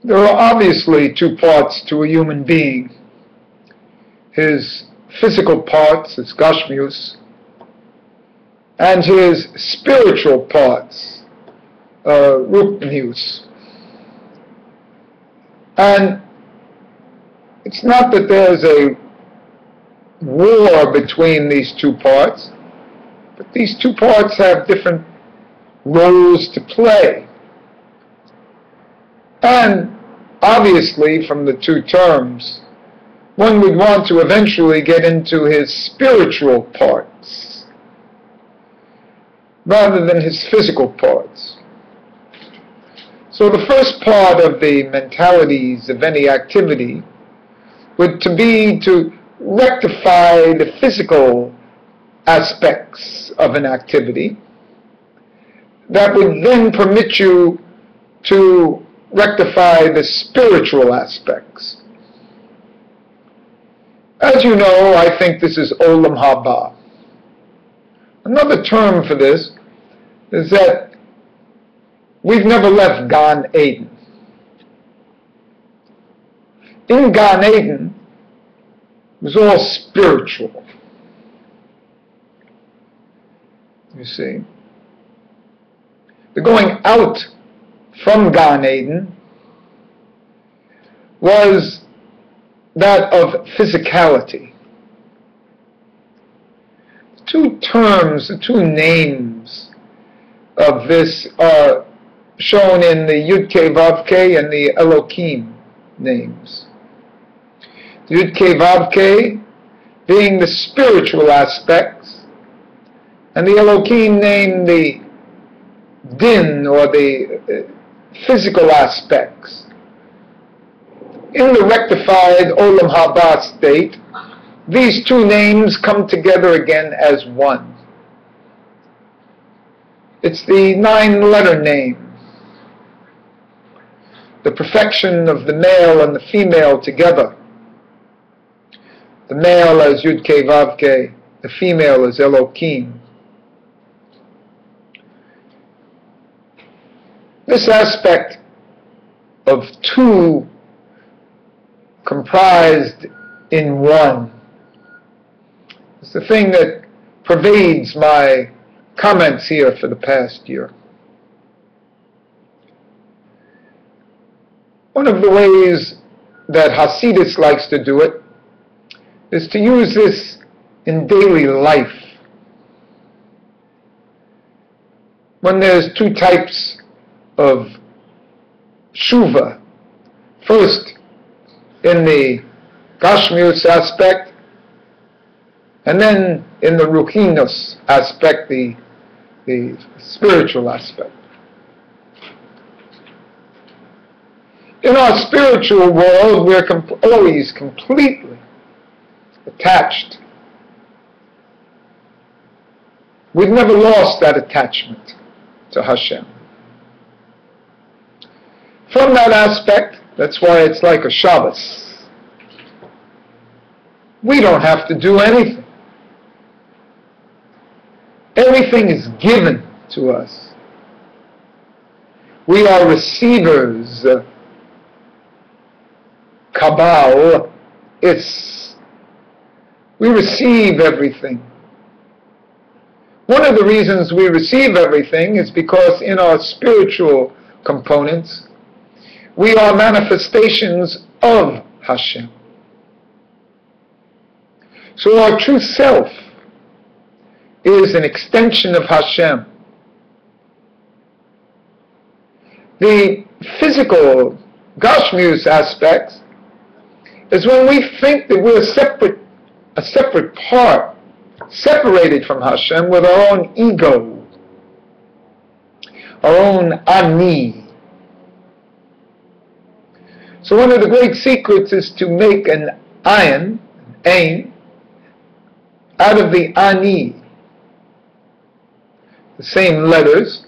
There are obviously two parts to a human being. His physical parts, his gashmius, and his spiritual parts, ruknius. And it's not that there's a war between these two parts, but these two parts have different roles to play. And obviously, from the two terms, one would want to eventually get into his spiritual parts rather than his physical parts. So the first part of the mentalities of any activity would be to rectify the physical aspects of an activity that would then permit you to rectify the spiritual aspects. As you know, I think this is Olam Haba. Another term for this is that we've never left Gan Eden. In Gan Eden, it was all spiritual. You see. The going out from Gan Eden was that of physicality. The two terms, the two names of this are shown in the Yud-Kei Vav-Kei and the Elohim names. The Yud-Kei Vav-Kei being the spiritual aspects, and the Elohim name the din, or the physical aspects. In the rectified Olam Haba state, these two names come together again as one. It's the 9-letter name. The perfection of the male and the female together. The male as Yud-Kei Vav-Kei, the female as Elohim. This aspect of two comprised in one is the thing that pervades my comments here for the past year. One of the ways that Hasidus likes to do it is to use this in daily life. When there's two types of tshuva, first in the gashmius aspect, and then in the ruchinus aspect, the spiritual aspect. In our spiritual world, we're always completely attached. We've never lost that attachment to Hashem. From that aspect, that's why it's like a Shabbos. We don't have to do anything. Everything is given to us. We are receivers. Kabal, we receive everything. One of the reasons we receive everything is because in our spiritual components, we are manifestations of Hashem. So our true self is an extension of Hashem. The physical Gashmius aspects is when we think that we're a separate part, separated from Hashem with our own ego, our own ani. So one of the great secrets is to make an ayin, out of the ani, the same letters,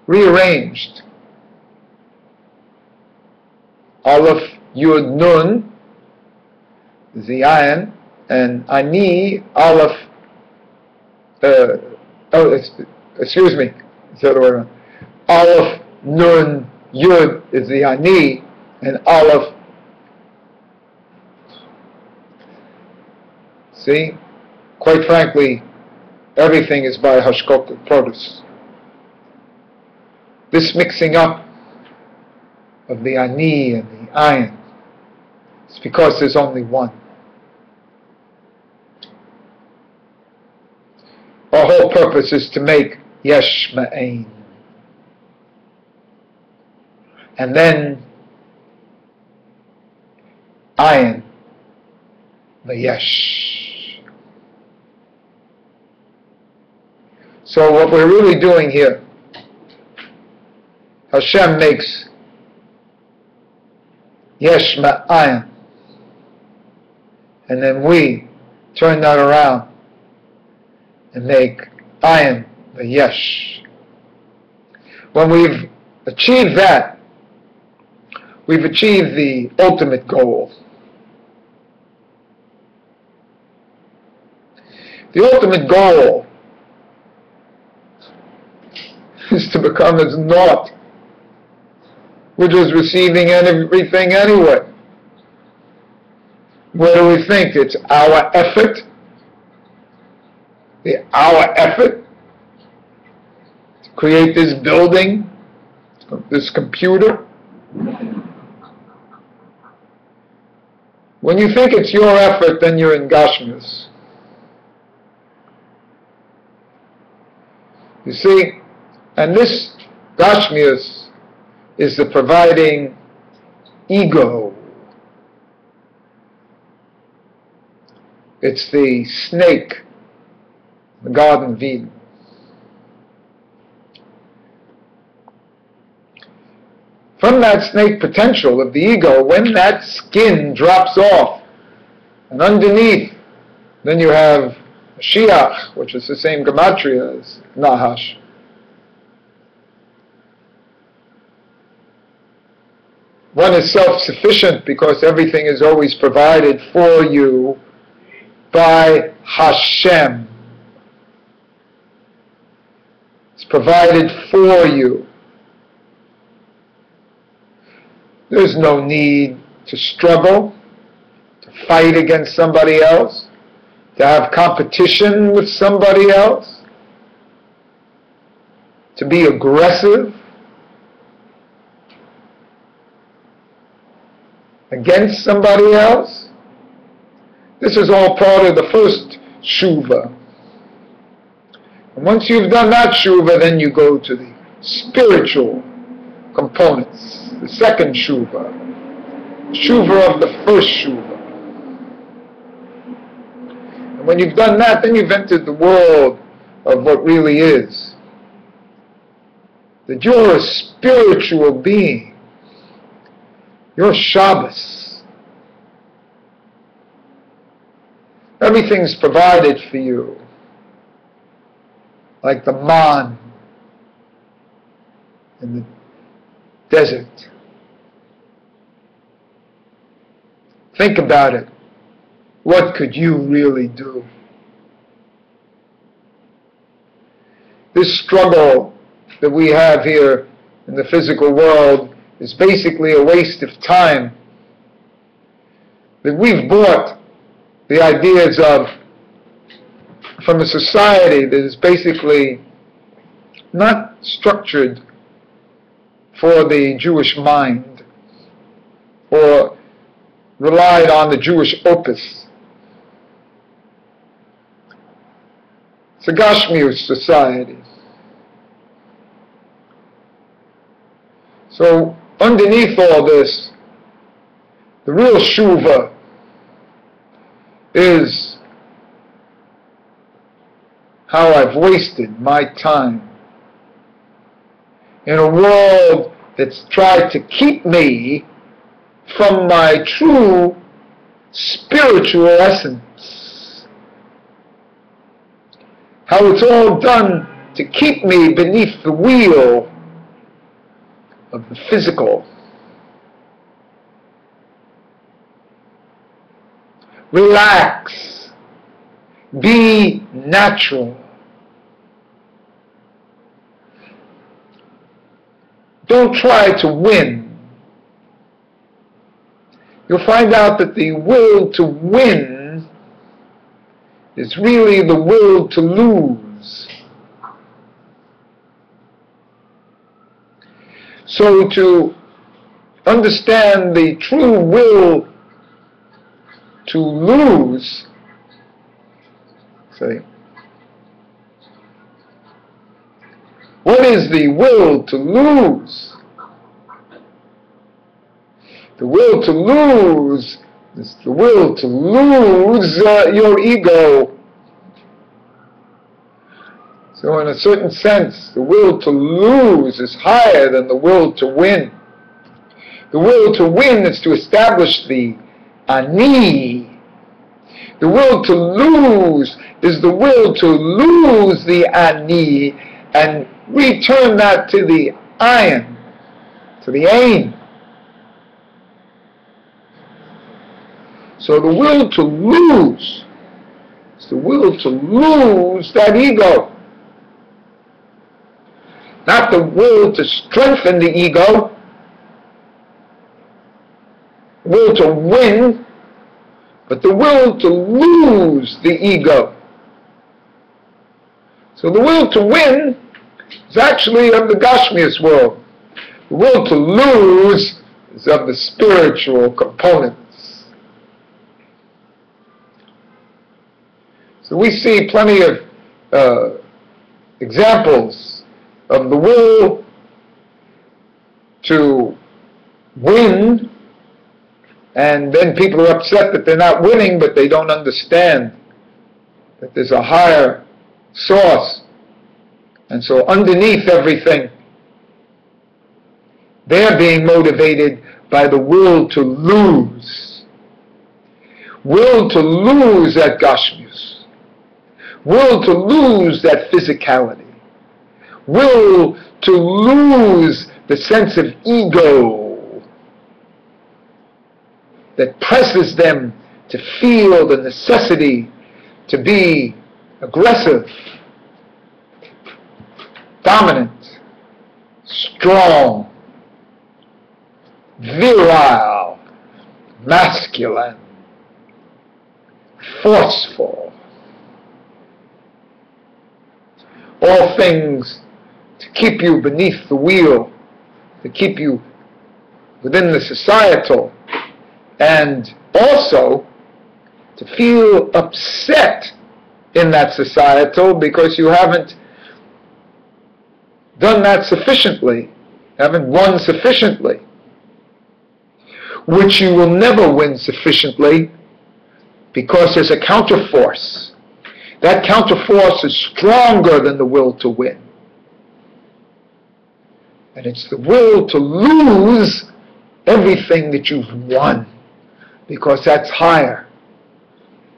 rearranged. Aleph, Yud, Nun is the ayin, and ani, Aleph, excuse me, it's the other way around. Aleph, Nun, Yud is the ani, and Aleph. See? Quite frankly, everything is by Hashkok Produce. This mixing up of the Ani and the Ayin is because there's only one. Our whole purpose is to make Yesh Ma'ain. And then Ayin, the Yesh. So what we're really doing here, Hashem makes Yesh Ma'ayin, and then we turn that around and make Ayin the Yesh. When we've achieved that, we've achieved the ultimate goal. The ultimate goal is to become as naught, which is receiving everything anyway. Where do we think? It's our effort? Our effort to create this building, this computer? When you think it's your effort, then you're in Gashmius. You see, and this Gashmius is the providing ego. It's the snake, the Garden of Eden. From that snake potential of the ego, when that skin drops off, and underneath, then you have Shiach, which is the same gematria as Nahash. One is self-sufficient because everything is always provided for you by Hashem. It's provided for you. There's no need to struggle, to fight against somebody else, to have competition with somebody else, to be aggressive against somebody else. This is all part of the first Shuvah. And once you've done that Shuvah, then you go to the spiritual components, the second Shuvah, Shuvah of the first Shuvah. And when you've done that, then you've entered the world of what really is. That you're a spiritual being. You're Shabbos. Everything's provided for you. Like the man in the desert. Think about it. What could you really do? This struggle that we have here in the physical world is basically a waste of time. That we've bought the ideas of from a society that is basically not structured for the Jewish mind or relied on the Jewish opus. It's a Gashmius society. So underneath all this, the real Shuvah is how I've wasted my time in a world that's tried to keep me from my true spiritual essence. How it's all done to keep me beneath the wheel of the physical. Relax. Be natural. Don't try to win. you'll find out that the will to win is really the will to lose. So to understand the true will to lose, say, what is the will to lose? The will to lose is the will to lose your ego. So in a certain sense, the will to lose is higher than the will to win. The will to win is to establish the ani. The will to lose is the will to lose the ani and return that to the ayin, to the aim. So the will to lose is the will to lose that ego. Not the will to strengthen the ego, the will to win, but the will to lose the ego. So the will to win is actually of the Gashmias world. The will to lose is of the spiritual components. So we see plenty of examples of the will to win, and then people are upset that they're not winning, but they don't understand that there's a higher source. And so underneath everything, they're being motivated by the will to lose. Will to lose that Gashmius. Will to lose that physicality. Will to lose the sense of ego that presses them to feel the necessity to be aggressive, dominant, strong, virile, masculine, forceful. All things to keep you beneath the wheel, to keep you within the societal, and also to feel upset in that societal because you haven't done that sufficiently, haven't won sufficiently, which you will never win sufficiently because there's a counterforce. That counterforce is stronger than the will to win. And it's the will to lose everything that you've won, because that's higher.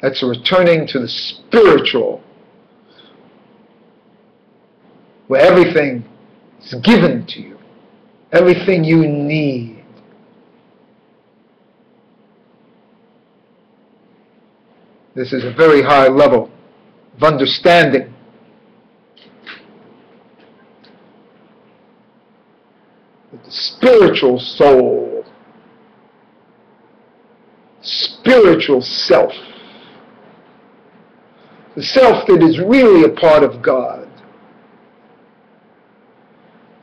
That's returning to the spiritual, where everything is given to you, everything you need. This is a very high level of understanding. That the spiritual soul, spiritual self, the self that is really a part of God,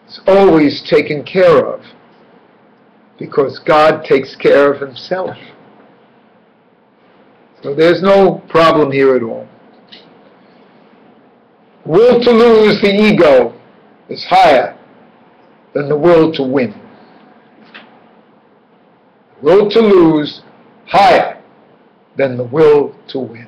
is always taken care of because God takes care of himself. So there's no problem here at all. Will to lose the ego is higher than the will to win. Will to lose higher than the will to win.